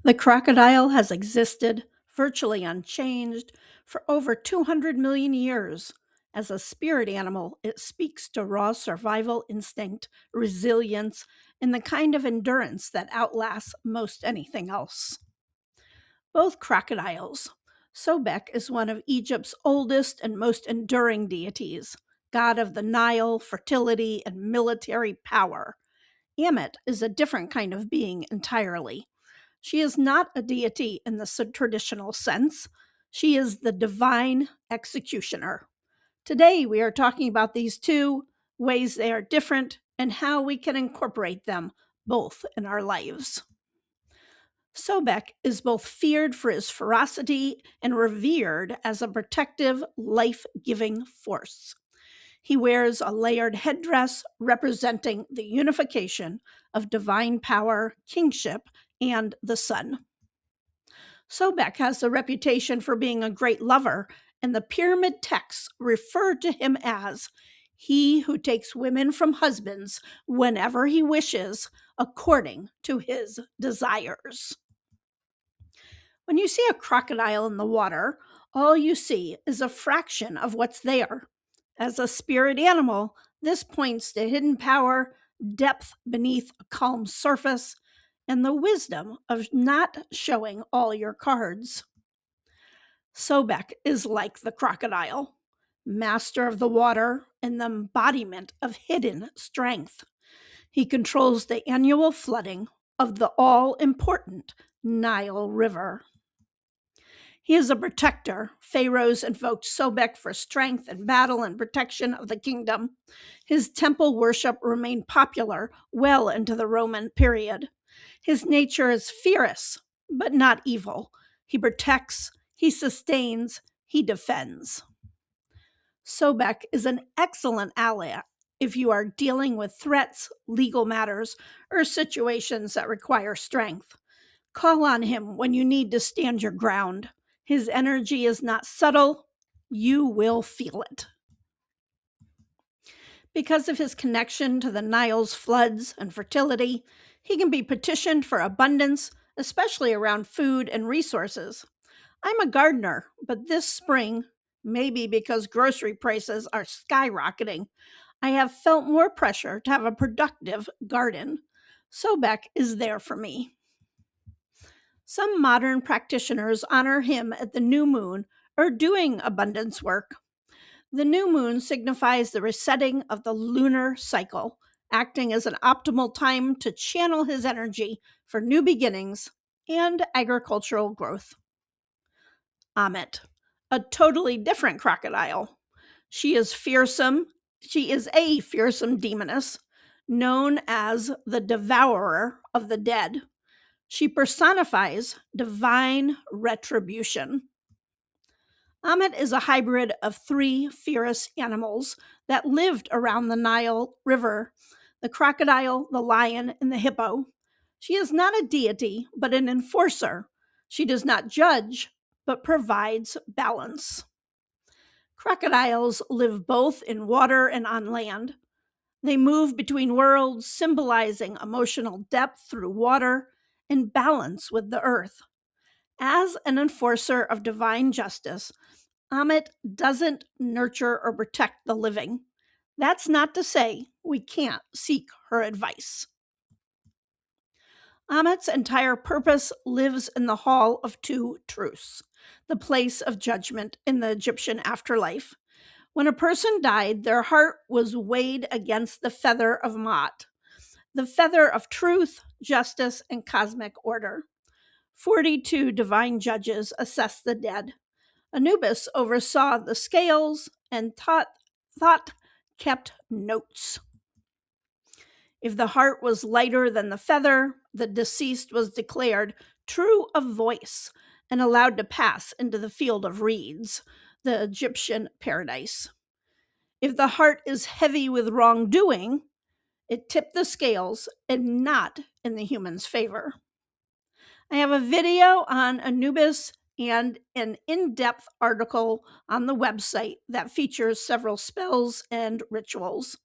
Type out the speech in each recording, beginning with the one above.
The crocodile has existed, virtually unchanged, for over 200 million years. As a spirit animal, it speaks to raw survival instinct, resilience, and the kind of endurance that outlasts most anything else. Both crocodiles. Sobek is one of Egypt's oldest and most enduring deities, god of the Nile, fertility, and military power. Ammit is a different kind of being entirely. She is not a deity in the traditional sense. She is the divine executioner. Today, we are talking about these two ways they are different and how we can incorporate them both in our lives. Sobek is both feared for his ferocity and revered as a protective, life giving force. He wears a layered headdress representing the unification of divine power, kingship, and the sun. Sobek has a reputation for being a great lover, and the pyramid texts refer to him as he who takes women from husbands whenever he wishes, according to his desires. When you see a crocodile in the water, all you see is a fraction of what's there. As a spirit animal, this points to hidden power, depth beneath a calm surface, and the wisdom of not showing all your cards. Sobek is like the crocodile, master of the water and the embodiment of hidden strength. He controls the annual flooding of the all important Nile River. He is a protector. Pharaohs invoked Sobek for strength and battle and protection of the kingdom. His temple worship remained popular well into the Roman period. His nature is fierce, but not evil. He protects, he sustains, he defends. Sobek is an excellent ally if you are dealing with threats, legal matters, or situations that require strength. Call on him when you need to stand your ground. His energy is not subtle. You will feel it. Because of his connection to the Nile's floods and fertility, he can be petitioned for abundance, especially around food and resources. I'm a gardener, but this spring, maybe because grocery prices are skyrocketing, I have felt more pressure to have a productive garden. Sobek is there for me. Some modern practitioners honor him at the new moon or doing abundance work. The new moon signifies the resetting of the lunar cycle, acting as an optimal time to channel his energy for new beginnings and agricultural growth. Ammit, a totally different crocodile. She is fearsome. She is a fearsome demoness known as the devourer of the dead. She personifies divine retribution. Ammit is a hybrid of three fierce animals that lived around the Nile River: the crocodile, the lion, and the hippo. She is not a deity, but an enforcer. She does not judge, but provides balance. Crocodiles live both in water and on land. They move between worlds, symbolizing emotional depth through water and balance with the earth. As an enforcer of divine justice, Ammit doesn't nurture or protect the living. That's not to say we can't seek her advice. Ammit's entire purpose lives in the Hall of Two Truths, the place of judgment in the Egyptian afterlife. When a person died, their heart was weighed against the feather of Ma'at, the feather of truth, justice, and cosmic order. 42 divine judges assessed the dead. Anubis oversaw the scales, and Thought kept notes. If the heart was lighter than the feather, the deceased was declared true of voice and allowed to pass into the field of reeds, the Egyptian paradise. If the heart is heavy with wrongdoing, it tipped the scales and not in the human's favor. I have a video on Anubis and an in-depth article on the website that features several spells and rituals.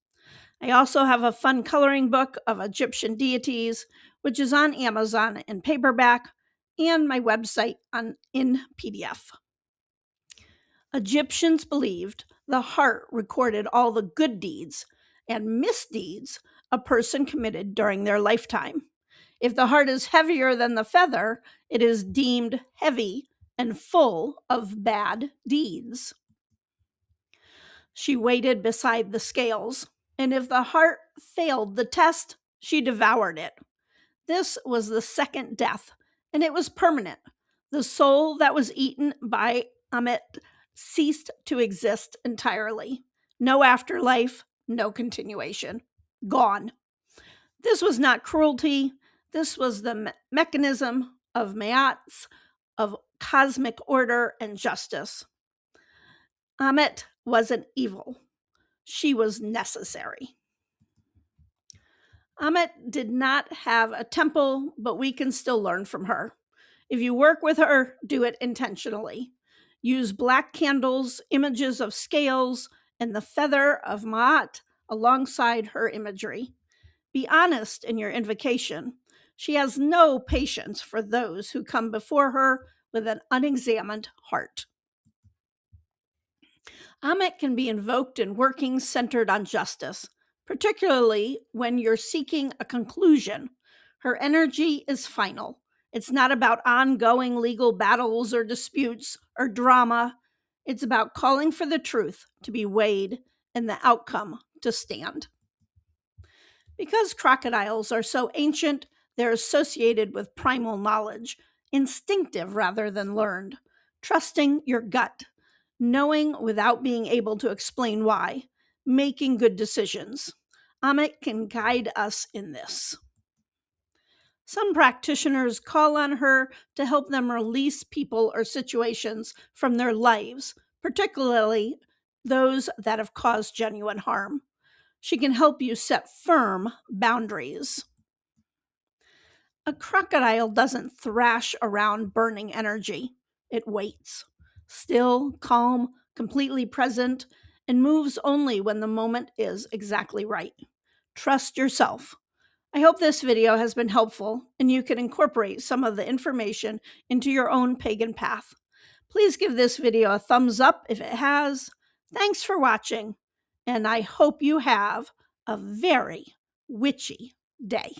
I also have a fun coloring book of Egyptian deities, which is on Amazon in paperback, and my website in PDF. Egyptians believed the heart recorded all the good deeds and misdeeds a person committed during their lifetime. If the heart is heavier than the feather, it is deemed heavy and full of bad deeds. She waited beside the scales, and if the heart failed the test, she devoured it. This was the second death, and it was permanent. The soul that was eaten by Ammit ceased to exist entirely. No afterlife, no continuation. Gone. This was not cruelty. This was the mechanism of Ma'ats, of cosmic order and justice. Ammit wasn't evil. She was necessary. Ammit did not have a temple, but we can still learn from her. If you work with her, do it intentionally. Use black candles, images of scales, and the feather of Ma'at alongside her imagery. Be honest in your invocation. She has no patience for those who come before her with an unexamined heart. Ammit can be invoked in workings centered on justice, particularly when you're seeking a conclusion. Her energy is final. It's not about ongoing legal battles or disputes or drama. It's about calling for the truth to be weighed and the outcome to stand. Because crocodiles are so ancient, they're associated with primal knowledge, instinctive rather than learned, trusting your gut, knowing without being able to explain why, making good decisions. Ammit can guide us in this. Some practitioners call on her to help them release people or situations from their lives, particularly those that have caused genuine harm. She can help you set firm boundaries. A crocodile doesn't thrash around burning energy. It waits, still, calm, completely present, and moves only when the moment is exactly right. Trust yourself. I hope this video has been helpful and you can incorporate some of the information into your own pagan path. Please give this video a thumbs up if it has. Thanks for watching, and I hope you have a very witchy day.